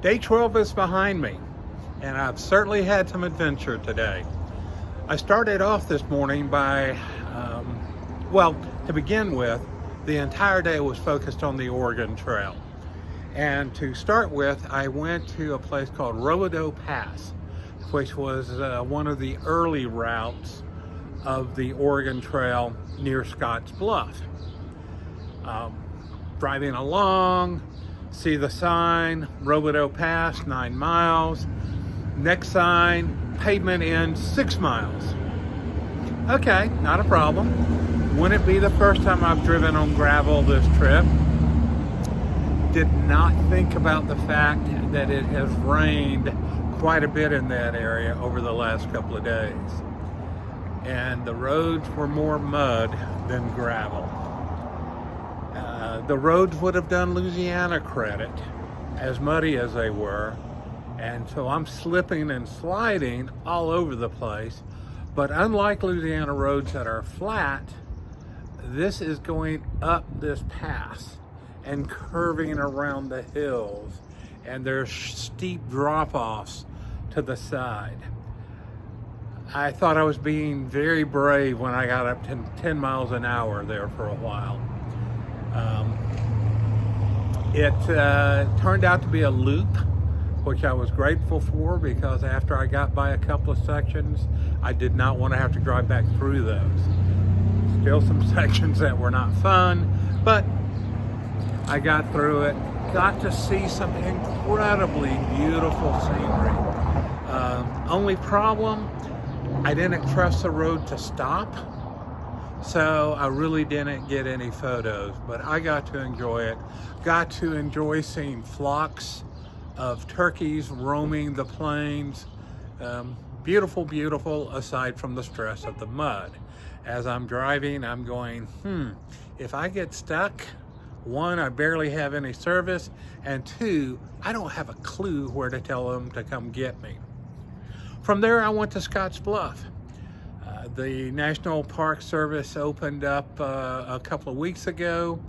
Day 12 is behind me, and I've certainly had some adventure today. I started off this morning by, to begin with, the entire day was focused on the Oregon Trail. And to start with, I went to a place called Robideau Pass, which was one of the early routes of the Oregon Trail near Scottsbluff. Driving along, see the sign, Robideau Pass, 9 miles. Next sign, pavement in 6 miles. Okay, not a problem. Wouldn't be the first time I've driven on gravel this trip. Did not think about the fact that it has rained quite a bit in that area over the last couple of days. And the roads were more mud than gravel. The roads would have done Louisiana credit, as muddy as they were. And so I'm slipping and sliding all over the place. But unlike Louisiana roads that are flat, this is going up this pass and curving around the hills. And there's steep drop-offs to the side. I thought I was being very brave when I got up to 10 miles an hour there for a while. It turned out to be a loop, which I was grateful for, because after I got by a couple of sections, I did not want to have to drive back through those. Still some sections that were not fun, but I got through it. Got to see some incredibly beautiful scenery. Only problem, I didn't trust the road to stop, so I really didn't get any photos, but I got to enjoy it. Got to enjoy seeing flocks of turkeys roaming the plains. Beautiful, beautiful, aside from the stress of the mud. As I'm driving, I'm going, if I get stuck, one, I barely have any service, and two, I don't have a clue where to tell them to come get me. From there, I went to Scottsbluff. The National Park Service opened up a couple of weeks ago.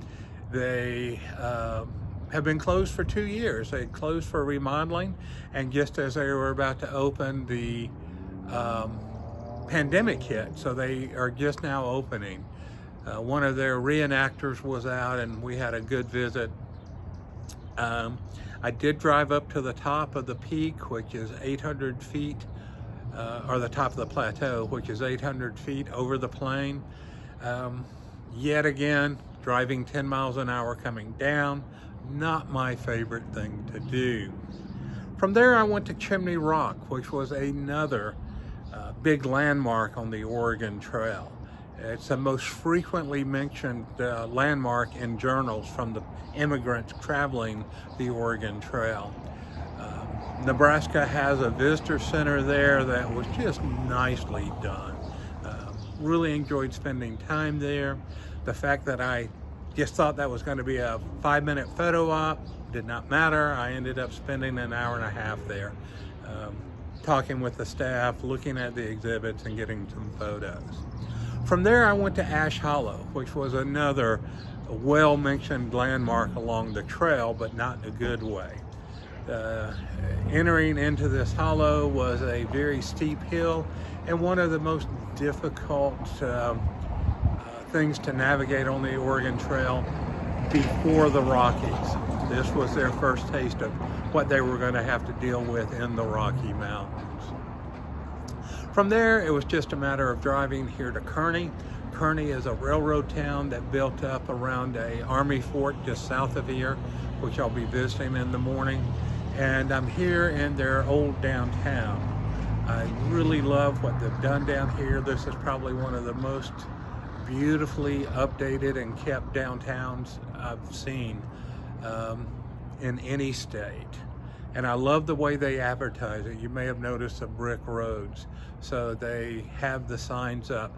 They have been closed for 2 years. They closed for remodeling, and just as they were about to open, the pandemic hit, so they are just now opening. One of their reenactors was out, and we had a good visit. I did drive up to the top of the peak, which is 800 feet, or the top of the plateau, which is 800 feet over the plain. Yet again, driving 10 miles an hour coming down, not my favorite thing to do. From there, I went to Chimney Rock, which was another big landmark on the Oregon Trail. It's the most frequently mentioned landmark in journals from the immigrants traveling the Oregon Trail. Nebraska has a visitor center there that was just nicely done. Really enjoyed spending time there. The fact that I just thought that was going to be a 5-minute photo op did not matter. I ended up spending an hour and a half there, talking with the staff, looking at the exhibits, and getting some photos. From there, I went to Ash Hollow, which was another well-mentioned landmark along the trail, but not in a good way. Entering into this hollow was a very steep hill, and one of the most difficult things to navigate on the Oregon Trail before the Rockies. This was their first taste of what they were going to have to deal with in the Rocky Mountains. From there, it was just a matter of driving here to Kearney. Kearney is a railroad town that built up around an army fort just south of here, which I'll be visiting in the morning. And I'm here in their old downtown. I really love what they've done down here. This is probably one of the most beautifully updated and kept downtowns I've seen in any state. And I love the way they advertise it. You may have noticed the brick roads. So they have the signs up,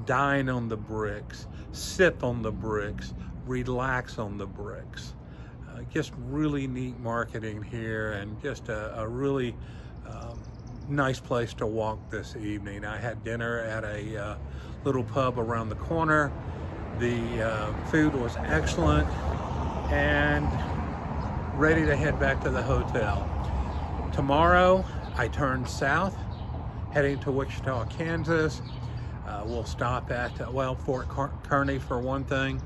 dine on the bricks, sip on the bricks, relax on the bricks. Just really neat marketing here, and just a really nice place to walk this evening. I had dinner at a little pub around the corner. The food was excellent, and ready to head back to the hotel. Tomorrow, I turn south, heading to Wichita, Kansas. We'll stop at, Fort Kearney for one thing,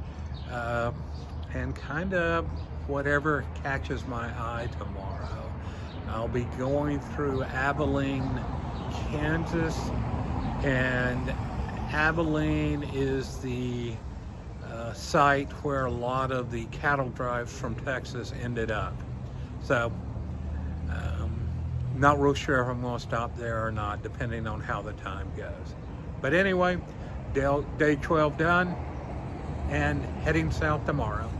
and kind of whatever catches my eye tomorrow. I'll be going through Abilene, Kansas, and Abilene is the site where a lot of the cattle drives from Texas ended up. So, not real sure if I'm going to stop there or not, depending on how the time goes. But anyway, day 12 done, and heading south tomorrow.